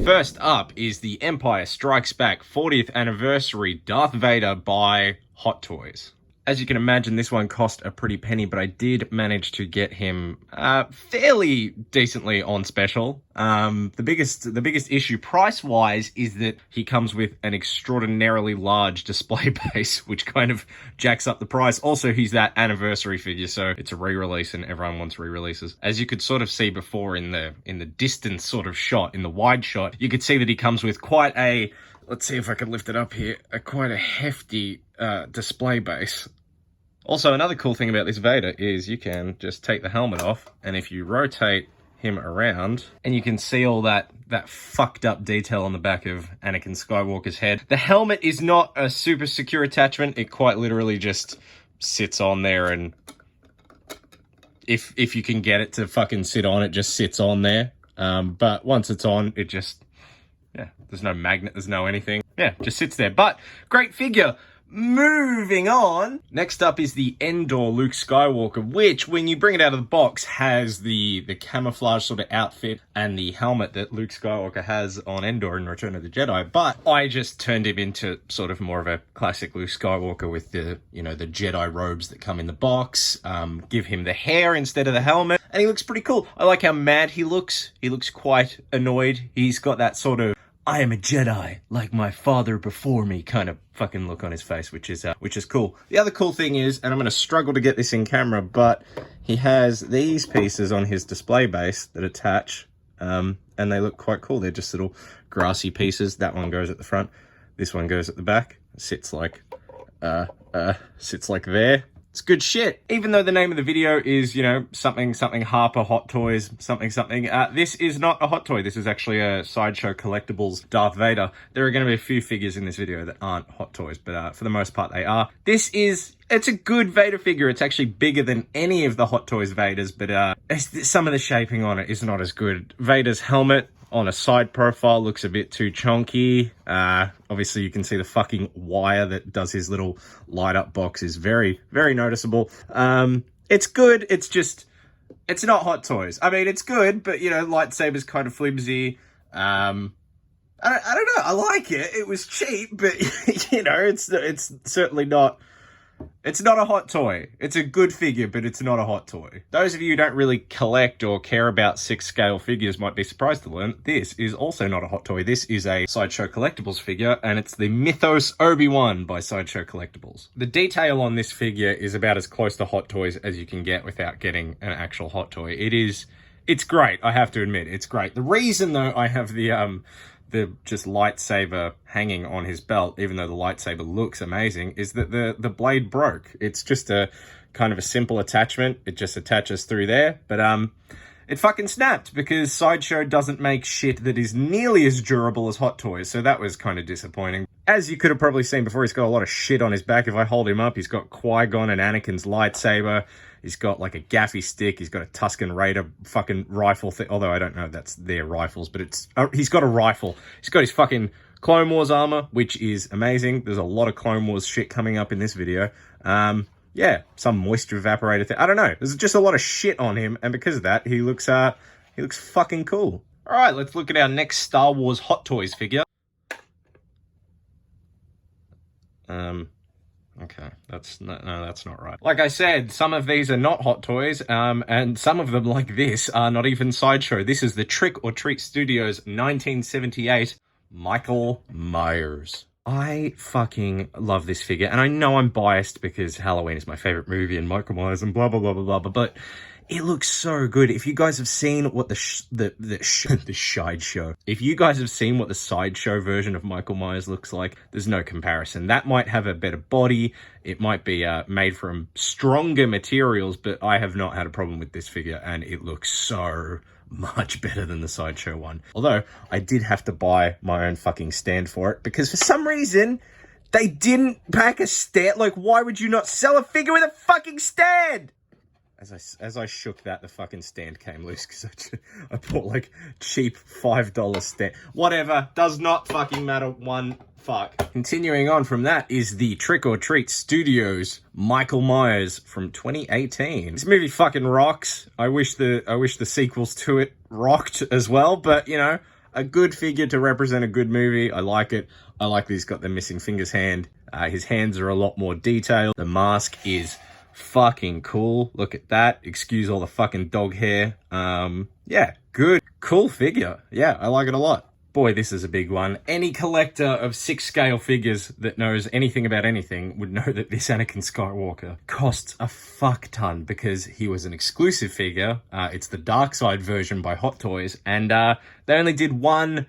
First up is the Empire Strikes Back 40th Anniversary Darth Vader by Hot Toys. As you can imagine, this one cost a pretty penny, but I did manage to get him fairly decently on special. The biggest issue price-wise is that he comes with an extraordinarily large display base, which kind of jacks up the price. Also, he's that anniversary figure, so it's a re-release, and everyone wants re-releases. As you could sort of see before in the distance sort of shot, in the wide shot, you could see that he comes with quite a, let's see if I can lift it up here, quite a hefty display base. Also, another cool thing about this Vader is you can just take the helmet off, and if you rotate him around, and you can see all that fucked up detail on the back of Anakin Skywalker's head. The helmet is not a super secure attachment. It quite literally just sits on there, and if you can get it to fucking sit on, it just sits on there. But once it's on, it just, yeah, there's no magnet, there's no anything. Yeah, just sits there. But great figure. Moving on. Next up is the Endor Luke Skywalker, which, when you bring it out of the box, has the camouflage sort of outfit and the helmet that Luke Skywalker has on Endor in Return of the Jedi. But I just turned him into sort of more of a classic Luke Skywalker with the, you know, the Jedi robes that come in the box. Give him the hair instead of the helmet, and he looks pretty cool. I like how mad he looks. He looks quite annoyed. He's got that sort of, I am a Jedi, like my father before me, kind of fucking look on his face, which is cool. The other cool thing is, and I'm going to struggle to get this in camera, but he has these pieces on his display base that attach, and they look quite cool. They're just little grassy pieces. That one goes at the front. This one goes at the back. Sits like there. It's good shit. Even though the name of the video is, you know, something Harper Hot Toys, something. This is not a Hot Toy. This is actually a Sideshow Collectibles Darth Vader. There are going to be a few figures in this video that aren't Hot Toys, but for the most part they are. It's a good Vader figure. It's actually bigger than any of the Hot Toys Vaders, but some of the shaping on it is not as good. Vader's helmet on a side profile looks a bit too chunky. Obviously you can see the fucking wire that does his little light up box is very, very noticeable. It's good. It's just, it's not Hot Toys. I mean, it's good, but you know, lightsaber's kind of flimsy. I don't know. I like it. It was cheap, but you know, it's certainly not. It's not a Hot Toy. It's a good figure, but it's not a Hot Toy. Those of you who don't really collect or care about 6-scale figures might be surprised to learn this is also not a Hot Toy. This is a Sideshow Collectibles figure, and it's the Mythos Obi-Wan by Sideshow Collectibles. The detail on this figure is about as close to Hot Toys as you can get without getting an actual Hot Toy. It's great, I have to admit. It's great. The reason, though, I have the just lightsaber hanging on his belt, even though the lightsaber looks amazing, is that the blade broke. It's just a kind of a simple attachment. It just attaches through there, but it fucking snapped because Sideshow doesn't make shit that is nearly as durable as Hot Toys, so that was kind of disappointing. As you could have probably seen before, he's got a lot of shit on his back. If I hold him up, he's got Qui-Gon and Anakin's lightsaber. He's got like a gaffy stick. He's got a Tusken Raider fucking rifle thing. Although I don't know if that's their rifles, but he's got a rifle. He's got his fucking Clone Wars armor, which is amazing. There's a lot of Clone Wars shit coming up in this video. Yeah, some moisture evaporator thing. I don't know. There's just a lot of shit on him, and because of that, he looks fucking cool. All right, let's look at our next Star Wars Hot Toys figure. Okay, that's not right. Like I said, some of these are not Hot Toys, and some of them, like this, are not even Sideshow. This is the Trick or Treat Studios 1978 Michael Myers. I fucking love this figure, and I know I'm biased because Halloween is my favorite movie and Michael Myers and blah, blah, blah, blah, blah, but it looks so good. If you guys have seen what the Sideshow, if you guys have seen what the Sideshow version of Michael Myers looks like, there's no comparison. That might have a better body. It might be made from stronger materials, but I have not had a problem with this figure, and it looks so much better than the Sideshow one. Although, I did have to buy my own fucking stand for it, because for some reason, they didn't pack a stand. Like, why would you not sell a figure with a fucking stand? As I shook that, the fucking stand came loose because I bought like cheap $5 stand. Whatever, does not fucking matter one fuck. Continuing on from that is the Trick or Treat Studios Michael Myers from 2018. This movie fucking rocks. I wish the sequels to it rocked as well, but you know, a good figure to represent a good movie. I like it. I like that he's got the missing fingers hand. His hands are a lot more detailed. The mask is fucking cool. Look at that. Excuse all the fucking dog hair. Yeah, good. Cool figure. Yeah, I like it a lot. Boy, this is a big one. Any collector of 6 scale figures that knows anything about anything would know that this Anakin Skywalker costs a fuck ton because he was an exclusive figure. It's the Dark Side version by Hot Toys, and they only did one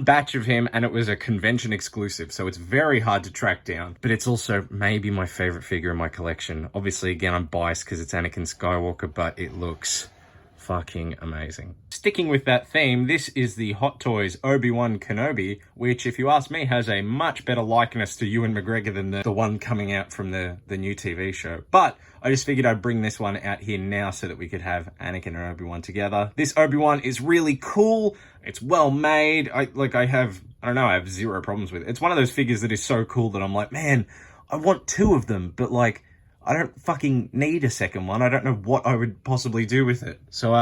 batch of him, and it was a convention exclusive, so it's very hard to track down. But it's also maybe my favorite figure in my collection. Obviously, again, I'm biased because it's Anakin Skywalker, but it looks fucking amazing. Sticking with that theme, this is the Hot Toys Obi-Wan Kenobi, which, if you ask me, has a much better likeness to Ewan McGregor than the one coming out from the new TV show. But I just figured I'd bring this one out here now so that we could have Anakin and Obi-Wan together. This Obi-Wan is really cool. It's well made. I have zero problems with it. It's one of those figures that is so cool that I'm like, man, I want 2 of them, but like, I don't fucking need a second one. I don't know what I would possibly do with it. So,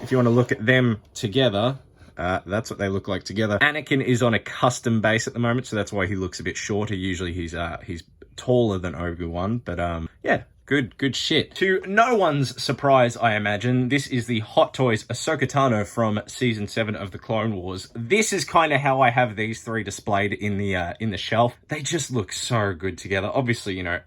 if you want to look at them together, that's what they look like together. Anakin is on a custom base at the moment, so that's why he looks a bit shorter. Usually he's taller than Obi-Wan, but yeah, good shit. To no one's surprise, I imagine, this is the Hot Toys Ahsoka Tano from Season 7 of the Clone Wars. This is kind of how I have these 3 displayed in the shelf. They just look so good together. Obviously, you know,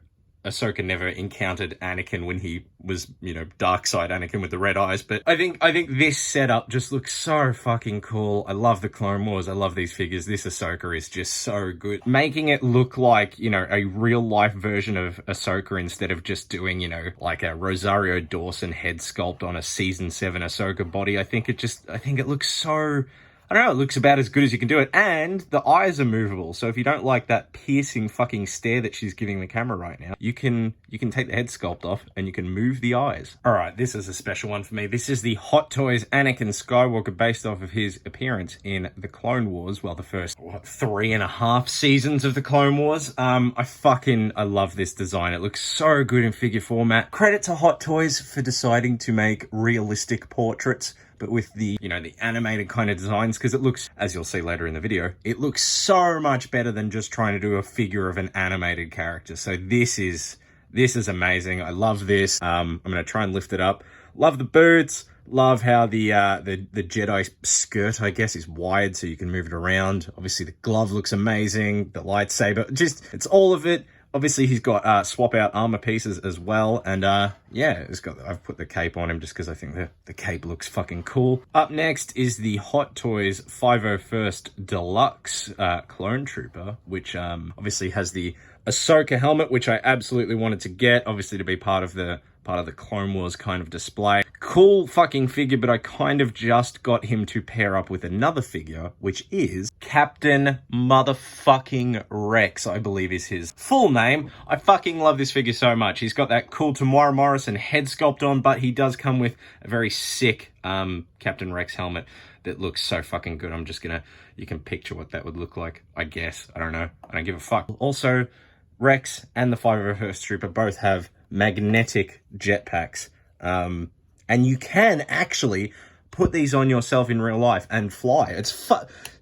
Ahsoka never encountered Anakin when he was, you know, dark side Anakin with the red eyes, but I think this setup just looks so fucking cool. I love the Clone Wars. I love these figures. This Ahsoka is just so good. Making it look like, you know, a real life version of Ahsoka instead of just doing, you know, like a Rosario Dawson head sculpt on a Season 7 Ahsoka body. I think it looks so, I don't know, it looks about as good as you can do it. And the eyes are movable. So if you don't like that piercing fucking stare that she's giving the camera right now, you can take the head sculpt off and you can move the eyes. All right, this is a special one for me. This is the Hot Toys Anakin Skywalker based off of his appearance in the Clone Wars. Well, the first, 3.5 seasons of the Clone Wars. I love this design. It looks so good in figure format. Credit to Hot Toys for deciding to make realistic portraits, but with the, you know, the animated kind of designs, because it looks, as you'll see later in the video, it looks so much better than just trying to do a figure of an animated character. So this is amazing. I love this. I'm going to try and lift it up. Love the boots. Love how the Jedi skirt, I guess, is wide so you can move it around. Obviously, the glove looks amazing. The lightsaber, just, it's all of it. Obviously, he's got swap out armor pieces as well. And yeah, I've put the cape on him just because I think the cape looks fucking cool. Up next is the Hot Toys 501st Deluxe Clone Trooper, which obviously has the Ahsoka helmet, which I absolutely wanted to get, obviously to be part of the Clone Wars kind of display. Cool fucking figure, but I kind of just got him to pair up with another figure, which is Captain motherfucking Rex, I believe is his full name. I fucking love this figure so much. He's got that cool Tamara Morrison head sculpt on, but he does come with a very sick Captain Rex helmet that looks so fucking good. You can picture what that would look like, I guess. I don't know. I don't give a fuck. Also, Rex and the 501st Trooper both have magnetic jetpacks. And you can actually put these on yourself in real life and fly.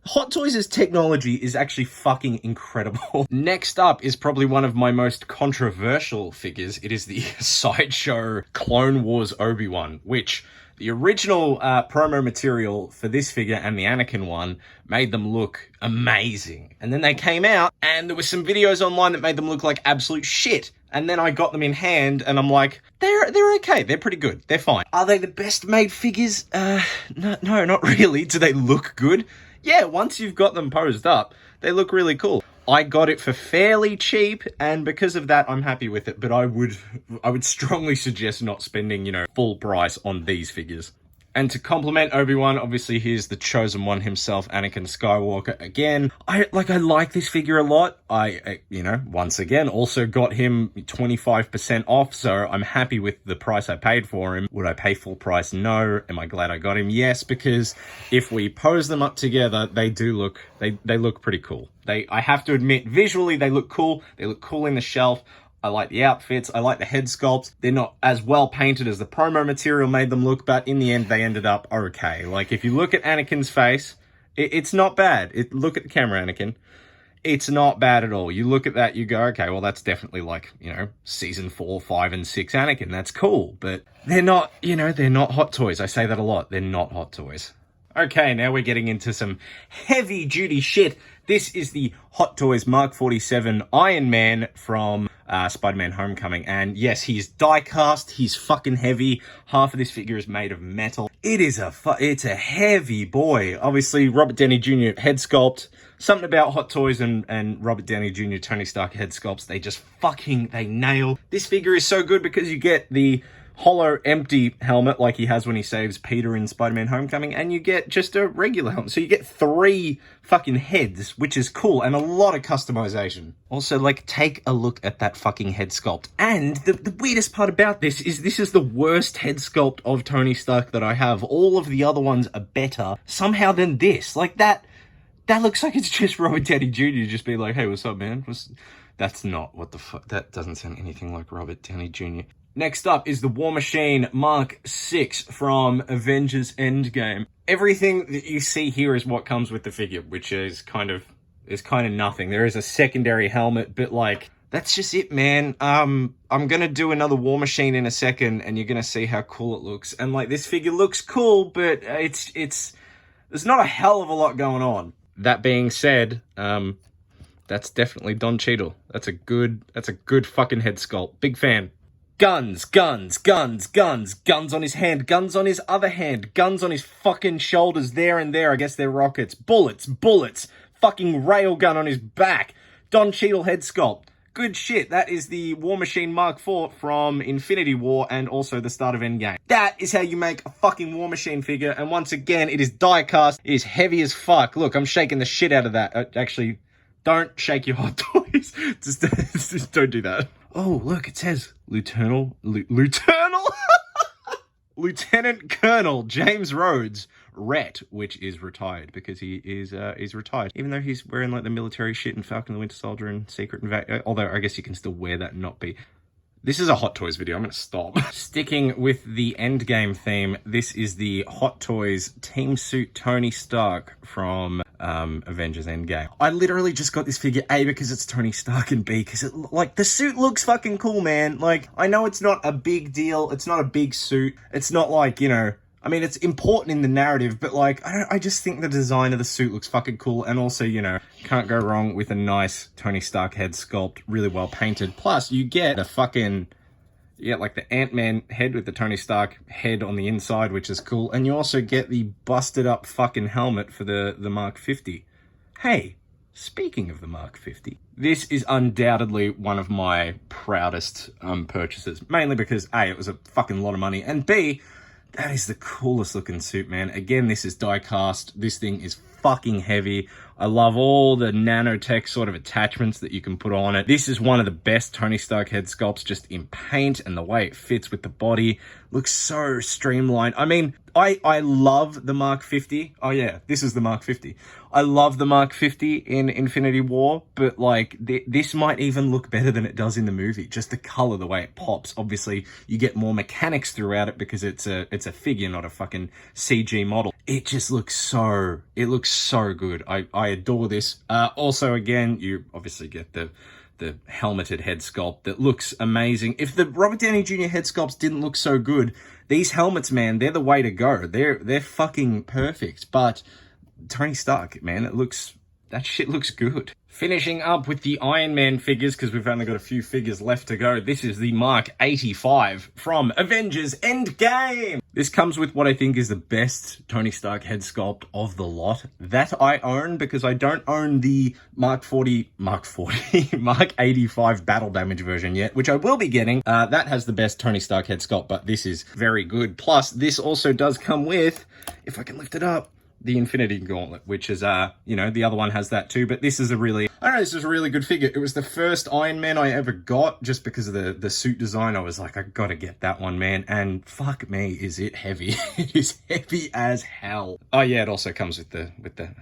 Hot Toys' technology is actually fucking incredible. Next up is probably one of my most controversial figures. It is the Sideshow Clone Wars Obi-Wan, which the original promo material for this figure and the Anakin one made them look amazing. And then they came out and there were some videos online that made them look like absolute shit. And then I got them in hand and I'm like, they're okay. They're pretty good. They're fine. Are they the best made figures? No, not really. Do they look good? Yeah, once you've got them posed up, they look really cool. I got it for fairly cheap, and because of that, I'm happy with it. But I would strongly suggest not spending, you know, full price on these figures. And to compliment Obi-Wan, obviously here's the chosen one himself, Anakin Skywalker. Again, I like this figure a lot. I once again, also got him 25% off, so I'm happy with the price I paid for him. Would I pay full price? No. Am I glad I got him? Yes, because if we pose them up together, they look pretty cool. I have to admit, visually, they look cool. They look cool in the shelf. I like the outfits. I like the head sculpts. They're not as well painted as the promo material made them look, but in the end, they ended up okay. Like, if you look at Anakin's face, it's not bad. Look at the camera, Anakin. It's not bad at all. You look at that, you go, okay, well, that's definitely like, season 4, 5, and 6 Anakin. That's cool, but they're not, they're not Hot Toys. I say that a lot. They're not Hot Toys. Okay, now we're getting into some heavy-duty shit. This is the Hot Toys Mark 47 Iron Man from Spider-Man Homecoming. And yes, he's die-cast. He's fucking heavy. Half of this figure is made of metal. It's a heavy boy. Obviously, Robert Downey Jr. head sculpt. Something about Hot Toys and Robert Downey Jr. Tony Stark head sculpts. They nail. This figure is so good because you get the hollow, empty helmet like he has when he saves Peter in Spider-Man Homecoming, and you get just a regular helmet. So you get 3 fucking heads, which is cool, and a lot of customization. Also, take a look at that fucking head sculpt. And the weirdest part about this is the worst head sculpt of Tony Stark that I have. All of the other ones are better somehow than this. That looks like it's just Robert Downey Jr. just being like, hey, what's up, man? That's not what the fuck. That doesn't sound anything like Robert Downey Jr. Next up is the War Machine Mark 6 from Avengers Endgame. Everything that you see here is what comes with the figure, which is kind of nothing. There is a secondary helmet, but that's just it, man. I'm gonna do another War Machine in a second, and you're gonna see how cool it looks. And this figure looks cool, but there's not a hell of a lot going on. That being said, that's definitely Don Cheadle. That's a good fucking head sculpt. Big fan. Guns on his hand, guns on his other hand, guns on his fucking shoulders there and there. I guess they're rockets. Bullets, fucking railgun on his back. Don Cheadle head sculpt. Good shit. That is the War Machine Mark IV from Infinity War and also the start of Endgame. That is how you make a fucking War Machine figure. And once again, it is die cast. It is heavy as fuck. Look, I'm shaking the shit out of that. Actually, don't shake your Hot Toys. just don't do that. Oh, look, it says Lieutenant Colonel James Rhodes Rhett, which is retired because he is retired. Even though he's wearing the military shit in Falcon the Winter Soldier and Secret Invasion. Although I guess you can still wear that and not be. This is a Hot Toys video. I'm going to stop. Sticking with the Endgame theme, this is the Hot Toys Team Suit Tony Stark from Avengers Endgame. I literally just got this figure, A, because it's Tony Stark, and B, because the suit looks fucking cool, man. I know it's not a big deal. It's not a big suit. It's not it's important in the narrative, but I just think the design of the suit looks fucking cool, and also, can't go wrong with a nice Tony Stark head sculpt, really well painted. Plus, you get the Ant-Man head with the Tony Stark head on the inside, which is cool, and you also get the busted up fucking helmet for the Mark 50. Hey, speaking of the Mark 50, this is undoubtedly one of my proudest purchases, mainly because A, it was a fucking lot of money, and B, that is the coolest looking suit, man. Again, this is die cast. This thing is fucking heavy. I love all the nanotech sort of attachments that you can put on it. This is one of the best Tony Stark head sculpts just in paint, and the way it fits with the body looks so streamlined. I mean, I love the Mark 50. Oh yeah, this is the Mark 50. I love the Mark 50 in Infinity War, but this might even look better than it does in the movie. Just the color, the way it pops. Obviously, you get more mechanics throughout it because it's a figure, not a fucking CG model. It just looks so good. I adore this. Also, again, you obviously get the helmeted head sculpt that looks amazing. If the Robert Downey Jr. head sculpts didn't look so good, these helmets, man, they're the way to go. They're fucking perfect. But Tony Stark, man, it looks that shit looks good. Finishing up with the Iron Man figures, because we've only got a few figures left to go. This is the Mark 85 from Avengers Endgame. This comes with what I think is the best Tony Stark head sculpt of the lot. That I own, because I don't own the Mark 85 battle damage version yet, which I will be getting. That has the best Tony Stark head sculpt, but this is very good. Plus, this also does come with, if I can lift it up, the Infinity Gauntlet, which is, you know, the other one has that too, but this is a really, I don't know, this is a really good figure. It was the first Iron Man I ever got, just because of the suit design. I was like, I gotta get that one, man, and fuck me, is it heavy. It is heavy as hell. Oh yeah, it also comes with the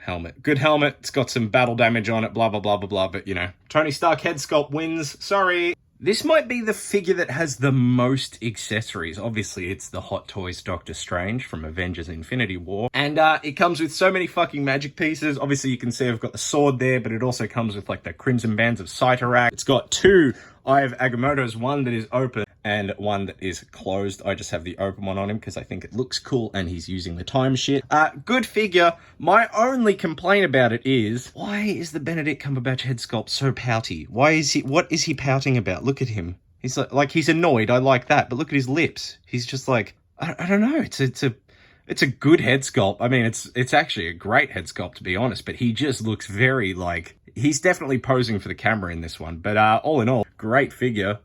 helmet. Good helmet, it's got some battle damage on it, blah, blah, blah, blah, blah, but you know, Tony Stark head sculpt wins, sorry. This might be the figure that has the most accessories. Obviously, it's the Hot Toys Doctor Strange from Avengers Infinity War. And it comes with so many fucking magic pieces. Obviously, you can see I've got the sword there, but it also comes with like the Crimson Bands of Cyttorak. It's got two Eye of Agamotto's, one that is open and one that is closed. I just have the open one on him because I think it looks cool and he's using the time shit. Good figure. My only complaint about it is, why is the Benedict Cumberbatch head sculpt so pouty? What is he pouting about? Look at him. He's like he's annoyed. I like that, but look at his lips. He's just like, I don't know. It's a good head sculpt. I mean, it's actually a great head sculpt, to be honest, but he just looks very like, he's definitely posing for the camera in this one. But all in all, great figure.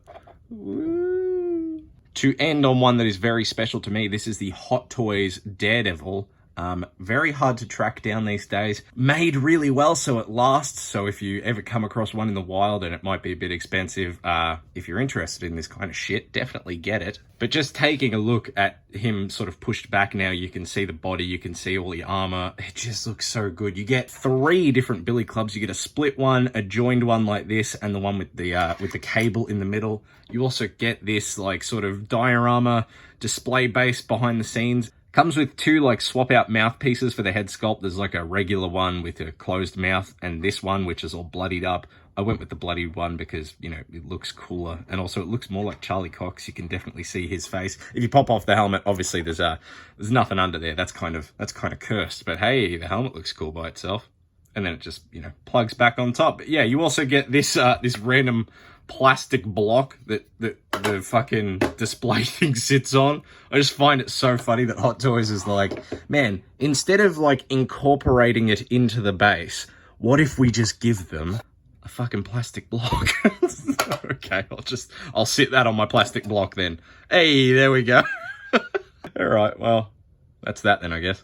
Woo. To end on one that is very special to me, this is the Hot Toys Daredevil. Very hard to track down these days. Made really well, so it lasts. So if you ever come across one in the wild, and it might be a bit expensive, if you're interested in this kind of shit, definitely get it. But just taking a look at him sort of pushed back now, you can see the body, you can see all the armor. It just looks so good. You get 3 different billy clubs. You get a split one, a joined one like this, and the one with the cable in the middle. You also get this like sort of diorama display base behind the scenes. Comes with 2 like swap out mouthpieces for the head sculpt. There's like a regular one with a closed mouth and this one, which is all bloodied up. I went with the bloodied one because, you know, it looks cooler. And also it looks more like Charlie Cox. You can definitely see his face. If you pop off the helmet, obviously there's nothing under there. That's kind of cursed. But hey, the helmet looks cool by itself. And then it just, you know, plugs back on top. But yeah, you also get this this random plastic block that the fucking display thing sits on. I just find it so funny that Hot Toys is like, man, instead of like incorporating it into the base, what if we just give them a fucking plastic block? Okay, I'll sit that on my plastic block then. Hey, there we go. All right, well, that's that then, I guess.